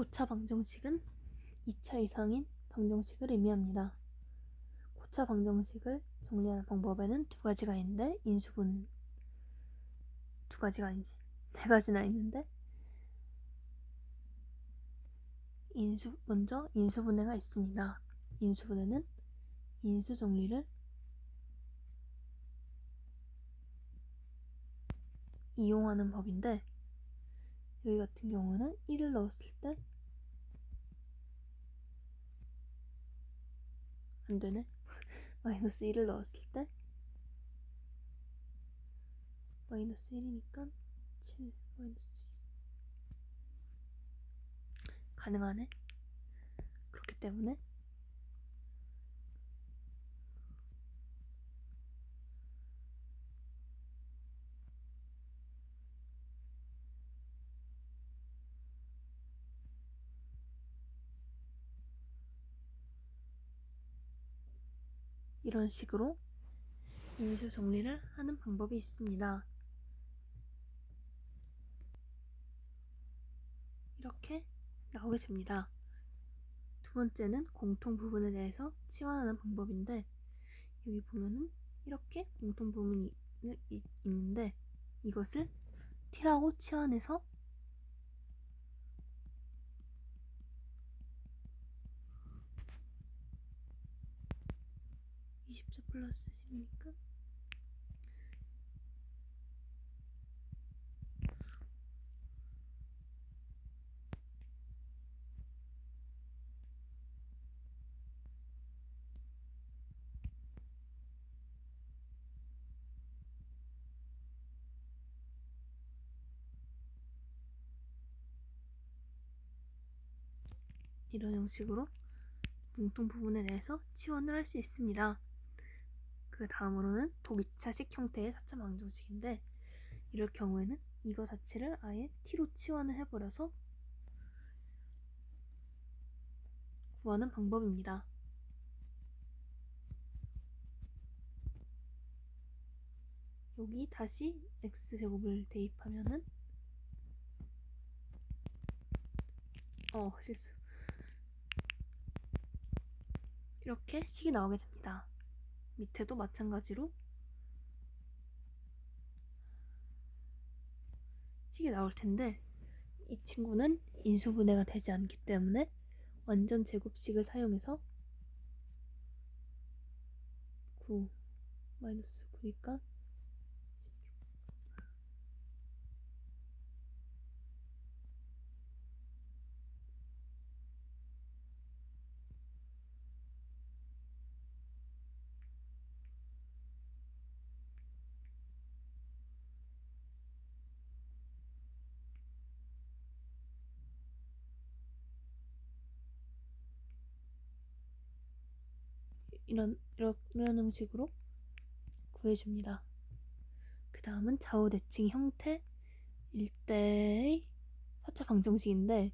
고차 방정식은 2차 이상인 방정식을 의미합니다. 고차 방정식을 정리하는 방법에는 두 가지가 있는데 두 가지가 아니지 네 가지나 있는데 먼저 인수분해가 있습니다. 인수분해는 인수 정리를 이용하는 법인데 여기 같은 경우는 1을 넣었을 때 안되네. 마이너스 1을 넣었을 때 마이너스 1이니까 7 마이너스 7 가능하네. 그렇기 때문에 이런 식으로 인수 정리를 하는 방법이 있습니다. 이렇게 나오게 됩니다. 두 번째는 공통 부분에 대해서 치환하는 방법인데 여기 보면은 이렇게 공통 부분이 있는데 이것을 t라고 치환해서 24 플러스 10이니까 이런 형식으로 공통 부분에 대해서 치환을 할 수 있습니다. 그 다음으로는 독이차식 형태의 4차 방정식인데 이럴 경우에는 이거 자체를 아예 t로 치환을 해버려서 구하는 방법입니다. 여기 다시 x제곱을 대입하면은 실수. 이렇게 식이 나오게 됩니다. 밑에도 마찬가지로 식이 나올 텐데 이 친구는 인수분해가 되지 않기 때문에 완전 제곱식을 사용해서 9 마이너스 9니까 이런 형식으로 구해줍니다. 그 다음은 좌우대칭 형태일 때의 4차 방정식인데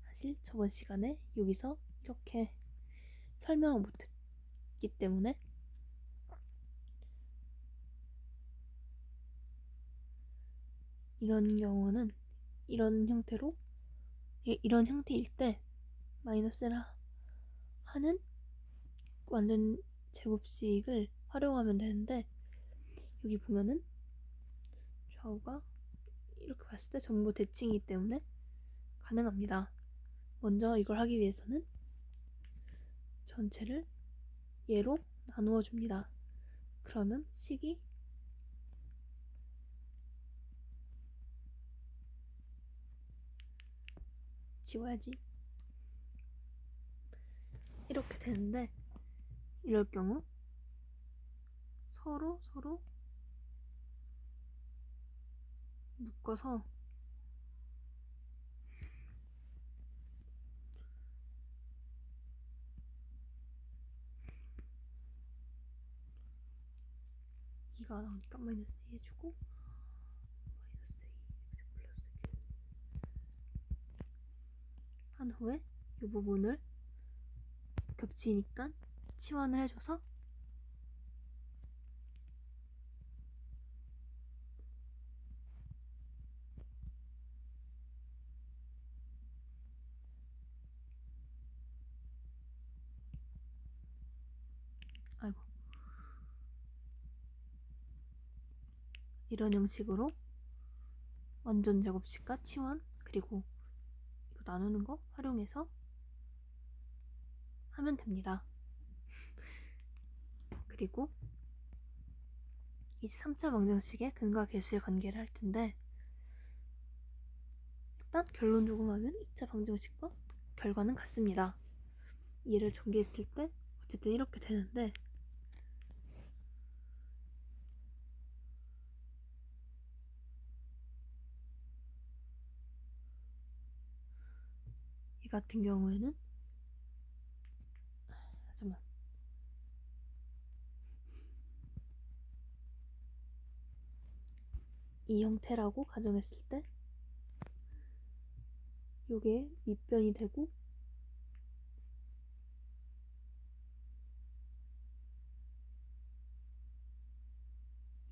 사실 저번 시간에 여기서 이렇게 설명을 못했기 때문에 이런 경우는 이런 형태일 때 마이너스를 하는 완전 제곱식을 활용하면 되는데 여기 보면은 좌우가 이렇게 봤을 때 전부 대칭이기 때문에 가능합니다. 먼저 이걸 하기 위해서는 전체를 얘로 나누어 줍니다. 그러면 식이 지워야지. 이렇게 되는데 이럴 경우 서로 묶어서 이가 나오니까 마이너스 2 해주고 마이너스 2 x 플러스 1한 후에 이 부분을 겹치니까 치환을 해줘서 이런 형식으로 완전 제곱식과 치원 그리고 이거 나누는 거 활용해서 하면 됩니다. 그리고 이제 3차 방정식의 근과 계수의 관계를 할 텐데, 일단 결론적으로 하면 2차 방정식과 결과는 같습니다. 얘를 전개했을 때 어쨌든 이렇게 되는데, 이 같은 경우에는 잠깐만, 이 형태라고 가정했을 때 요게 밑변이 되고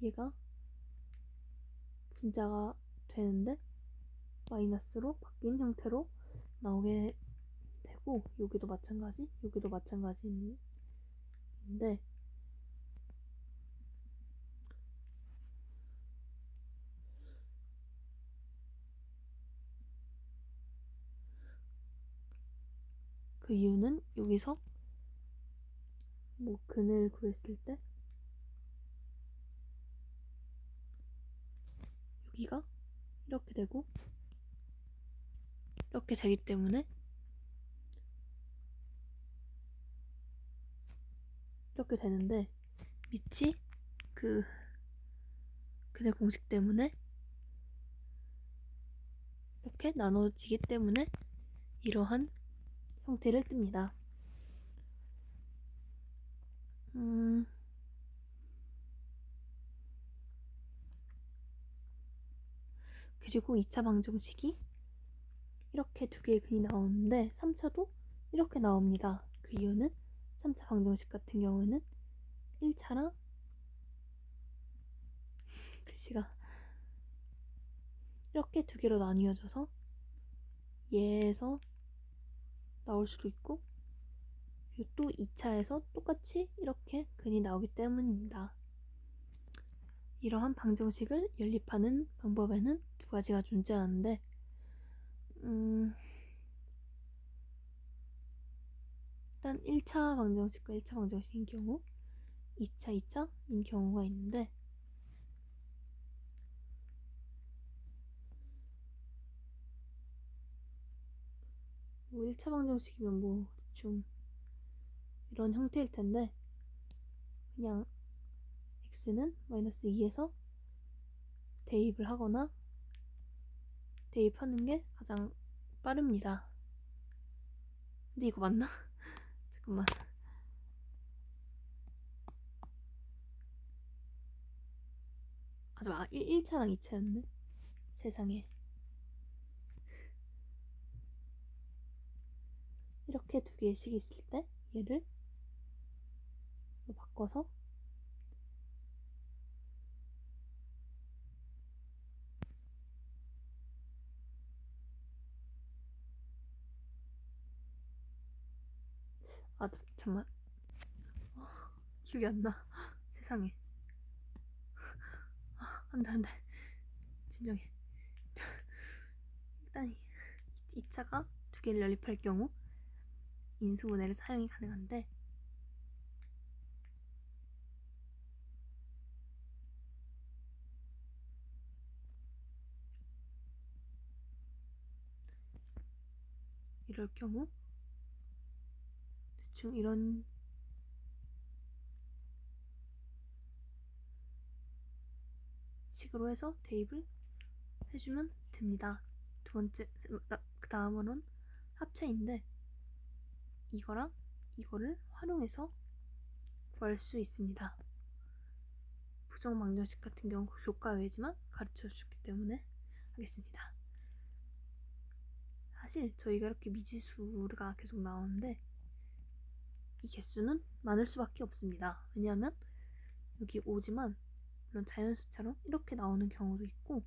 얘가 분자가 되는데 마이너스로 바뀐 형태로 나오게 되고, 여기도 마찬가지, 여기도 마찬가지인데, 그 이유는 여기서 뭐 근을 구했을 때 여기가 이렇게 되고 이렇게 되기 때문에 이렇게 되는데, 밑이 그 근의 공식 때문에 이렇게 나눠지기 때문에 이러한 형태를 띱니다. 그리고 2차 방정식이 이렇게 두 개의 근이 나오는데 3차도 이렇게 나옵니다. 그 이유는 3차 방정식 같은 경우는 1차랑 글씨가 이렇게 두 개로 나뉘어져서 얘에서 나올 수도 있고, 그리고 또 2차에서 똑같이 이렇게 근이 나오기 때문입니다. 이러한 방정식을 연립하는 방법에는 두 가지가 존재하는데, 일단 1차 방정식과 1차 방정식인 경우 2차, 2차인 경우가 있는데, 뭐 1차 방정식이면 뭐 대충 이런 형태일 텐데, 그냥 x는 마이너스 2에서 대입을 하거나 대입하는 게 가장 빠릅니다. 근데 이거 맞나? 잠깐만. 아, 잠깐만. 1차랑 2차였네. 세상에. 이렇게 두 개의 식이 있을 때 얘를 바꿔서 아, 잠깐만. 기억이 안 나. 세상에. 안 돼, 안 돼. 진정해. 일단 2차가 두 개를 연립할 경우 인수분해를 사용이 가능한데, 이럴 경우 대충 이런 식으로 해서 대입을 해주면 됩니다. 두 번째, 그 다음으로는 합체인데, 이거랑 이거를 활용해서 구할 수 있습니다. 부정방정식 같은 경우 교과 외지만 가르쳐 주셨기 때문에 하겠습니다. 사실 저희가 이렇게 미지수가 계속 나오는데 이 개수는 많을 수밖에 없습니다. 왜냐하면 여기 5지만 물론 자연수처럼 이렇게 나오는 경우도 있고,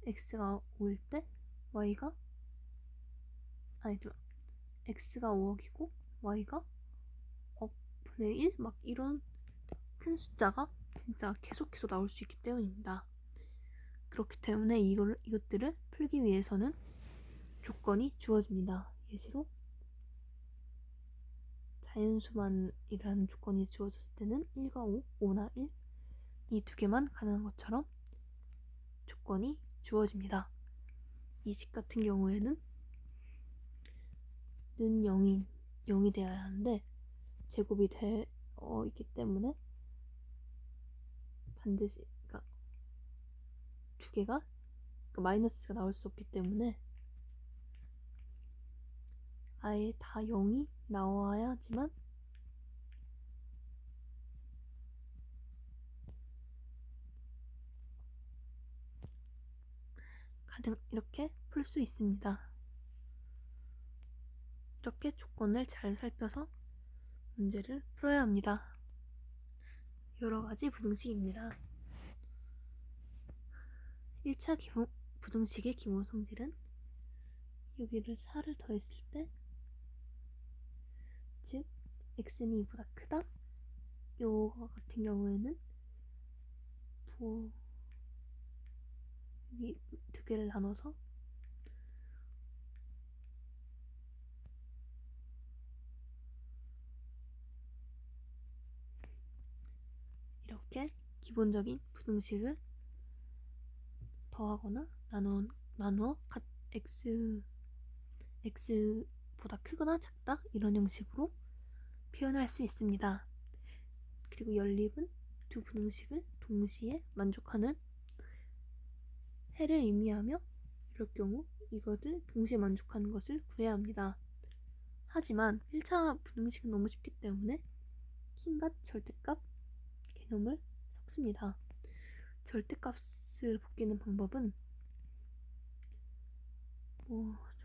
x가 5일 때 y가 아니죠, x가 5억이고 y가 억분의 1 막 이런 큰 숫자가 진짜 계속해서 나올 수 있기 때문입니다. 그렇기 때문에 이것들을 풀기 위해서는 조건이 주어집니다. 예시로 자연수만이라는 조건이 주어졌을 때는 1과 5, 5나 1, 이 두 개만 가능한 것처럼 조건이 주어집니다. 이 식 같은 경우에는 는 0이 되어야 하는데 제곱이 되어 있기 때문에 반드시 두 개가 마이너스가 나올 수 없기 때문에 아예 다 0이 나와야지만 이렇게 풀 수 있습니다. 이렇게 조건을 잘 살펴서 문제를 풀어야 합니다. 여러가지 부등식입니다. 1차 부등식의 기본 성질은 여기를 4를 더했을 때, 즉 x는 2보다 크다. 요거 같은 경우에는 여기 두 개를 나눠서 이렇게 기본적인 부등식을 더하거나 나누어 x보다 크거나 작다 이런 형식으로 표현할 수 있습니다. 그리고 연립은 두 부등식을 동시에 만족하는 해를 의미하며 이럴 경우 이것을 동시에 만족하는 것을 구해야 합니다. 하지만 1차 부등식은 너무 쉽기 때문에 킹과 절대값 개념을 섞습니다. 절대값을 벗기는 방법은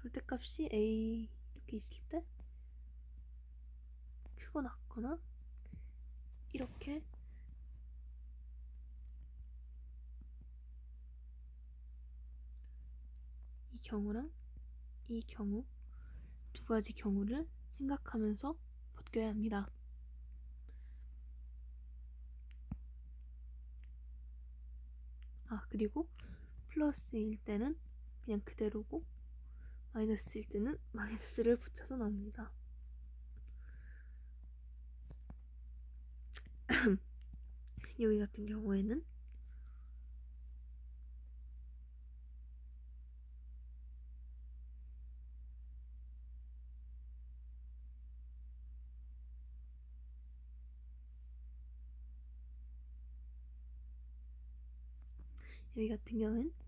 절대값이 a 이렇게 있을 때 크거나 같거나 이렇게 이 경우랑 이 경우 두 가지 경우를 생각하면서 벗겨야 합니다. 그리고 플러스일 때는 그냥 그대로고 마이너스일 때는 마이너스를 붙여서 나옵니다. 여기 같은 경우에는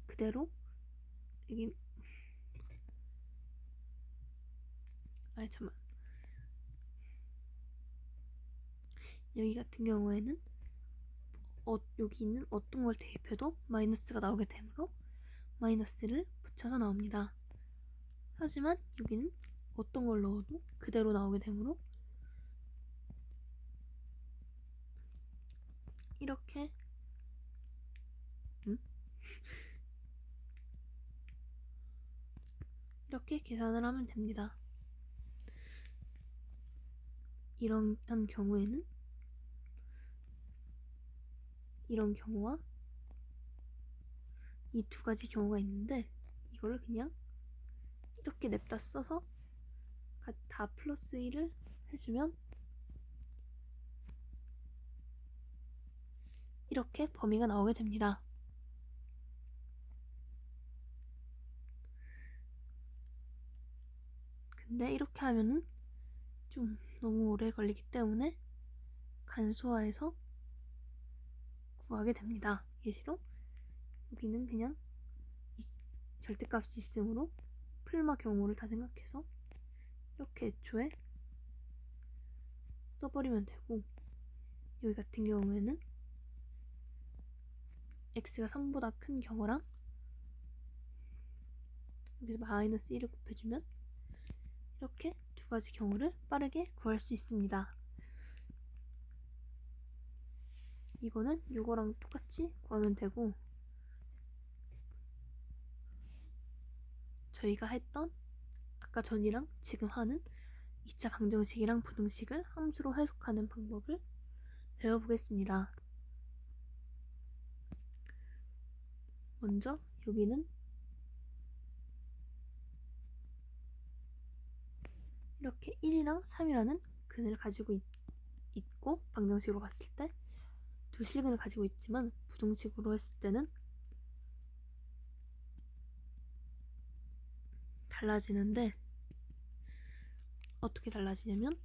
그대로 여기 여기 같은 경우에는 여기 있는 어떤 걸 대입해도 마이너스가 나오게 되므로 마이너스를 붙여서 나옵니다. 하지만 여기는 어떤 걸 넣어도 그대로 나오게 되므로 이렇게 이렇게 계산을 하면 됩니다. 이런 경우에는 이런 경우와 이 두 가지 경우가 있는데 이거를 그냥 이렇게 냅다 써서 다 플러스 1을 해주면 이렇게 범위가 나오게 됩니다. 근데 이렇게 하면은 좀 너무 오래 걸리기 때문에 간소화해서 구하게 됩니다. 예시로 여기는 그냥 절대값이 있으므로 풀마 경우를 다 생각해서 이렇게 애초에 써버리면 되고, 여기 같은 경우에는 x가 3보다 큰 경우랑 여기서 마이너스 1을 곱해주면 이렇게 두 가지 경우를 빠르게 구할 수 있습니다. 이거는 이거랑 똑같이 구하면 되고, 저희가 했던 아까 전이랑 지금 하는 2차 방정식이랑 부등식을 함수로 해석하는 방법을 배워보겠습니다. 먼저 여기는 이렇게 1이랑 3이라는 근을 가지고 있고 방정식으로 봤을 때 두 실근을 가지고 있지만 부등식으로 했을 때는 달라지는데 어떻게 달라지냐면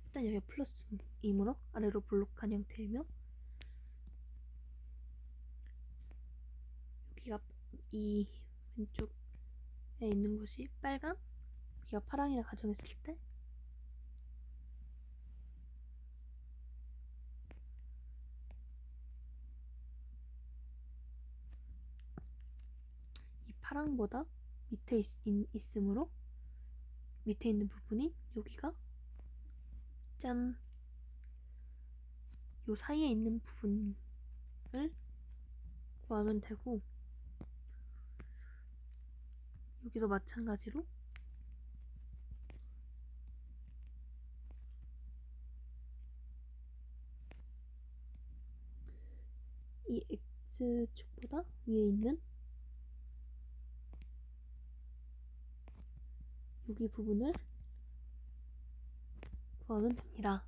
일단 여기가 플러스이므로 아래로 볼록한 형태이며 여기가 이 왼쪽에 있는 곳이 빨강, 여기가 파랑이라 가정했을 때 이 파랑보다 밑에 있으므로 밑에 있는 부분이 여기가 짠! 요 사이에 있는 부분을 구하면 되고 여기도 마찬가지로 이 X축보다 위에 있는 여기 부분을 구하면 됩니다.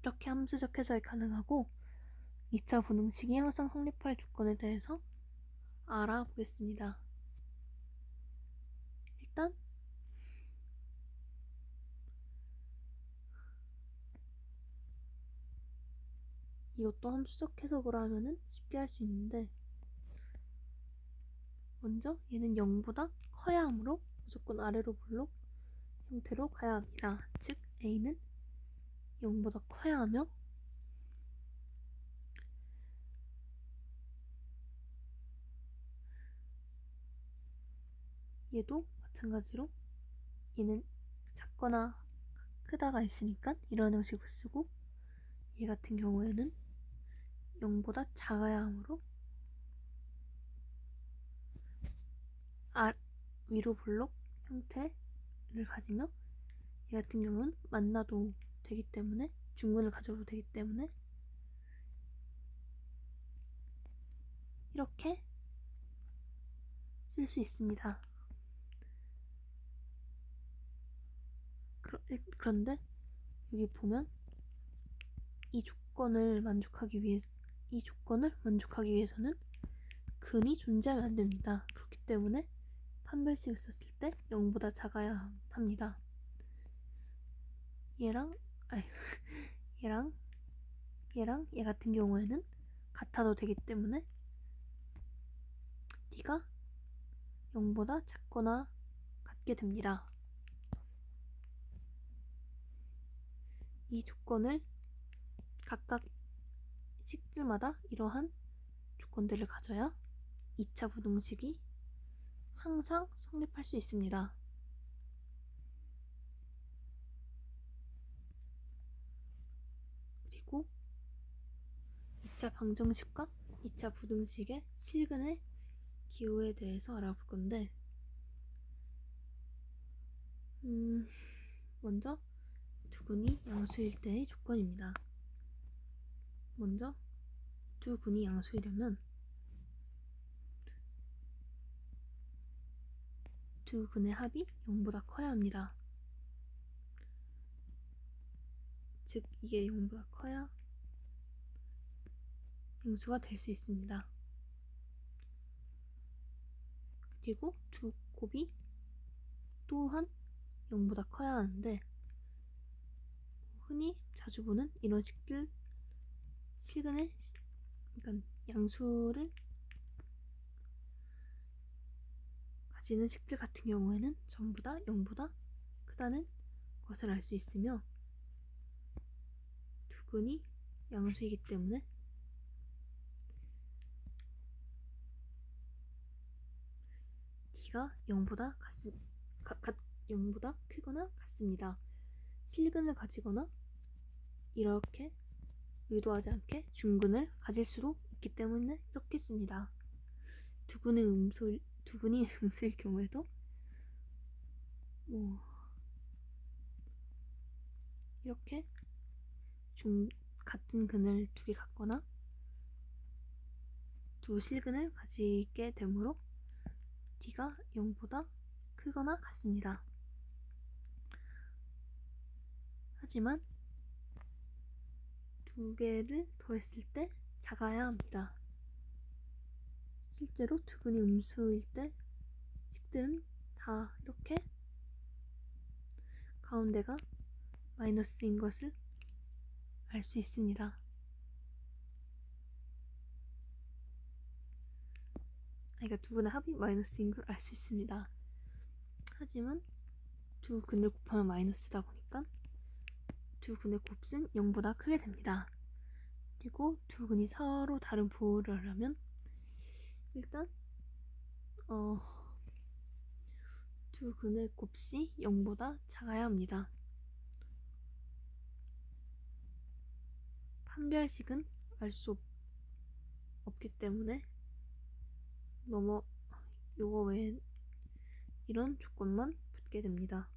이렇게 함수적 해석이 가능하고 2차 부등식이 항상 성립할 조건에 대해서 알아보겠습니다. 일단 이것도 함수적 해석으로 하면은 쉽게 할 수 있는데 먼저 얘는 0보다 커야 하므로 무조건 아래로 볼록 형태로 가야 합니다. 즉 A는 0보다 커야 하며 얘도 마찬가지로 얘는 작거나 크다가 있으니까 이런 형식을 쓰고 얘 같은 경우에는 0보다 작아야 하므로 위로 볼록 형태를 가지며 얘 같은 경우는 만나도 되기 때문에 중근을 가져도 되기 때문에 이렇게 쓸 수 있습니다. 그런데 여기 보면 이 조건을 만족하기 위해서는 근이 존재하면 안 됩니다. 그렇기 때문에 판별식을 썼을 때 0보다 작아야 합니다. 얘랑 얘 같은 경우에는 같아도 되기 때문에 D가 0보다 작거나 같게 됩니다. 이 조건을 각각 식들마다 이러한 조건들을 가져야 2차 부등식이 항상 성립할 수 있습니다. 그리고 2차 방정식과 2차 부등식의 실근의 기호에 대해서 알아볼 건데 먼저 두 근이 양수일 때의 조건입니다. 먼저 두 근이 양수이려면 두 근의 합이 0보다 커야 합니다. 즉 이게 0보다 커야 양수가 될 수 있습니다. 그리고 두 곱이 또한 0보다 커야 하는데 흔히 자주 보는 이런 실근의 그러니까 양수를 가지는 식들 같은 경우에는 전부 다 0보다 크다는 것을 알 수 있으며 두 근이 양수이기 때문에 D가 0보다 0보다 크거나 같습니다. 실근을 가지거나 이렇게 의도하지 않게 중근을 가질 수도 있기 때문에 이렇게 씁니다. 두 근이 음수일 경우에도 이렇게 같은 근을 두 개 갖거나 두 실근을 가지게 되므로 D가 0보다 크거나 같습니다. 하지만 두 개를 더했을 때 작아야 합니다. 실제로 두 근이 음수일 때 식들은 다 이렇게 가운데가 마이너스인 것을 알 수 있습니다. 그러니까 두 근의 합이 마이너스인 걸 알 수 있습니다. 하지만 두 근을 곱하면 마이너스다 보니까 두 근의 곱은 0보다 크게 됩니다. 그리고 두 근이 서로 다른 부호를 하려면 일단 두 근의 곱이 0보다 작아야 합니다. 판별식은 알 수 없기 때문에 요거 외엔 이런 조건만 붙게 됩니다.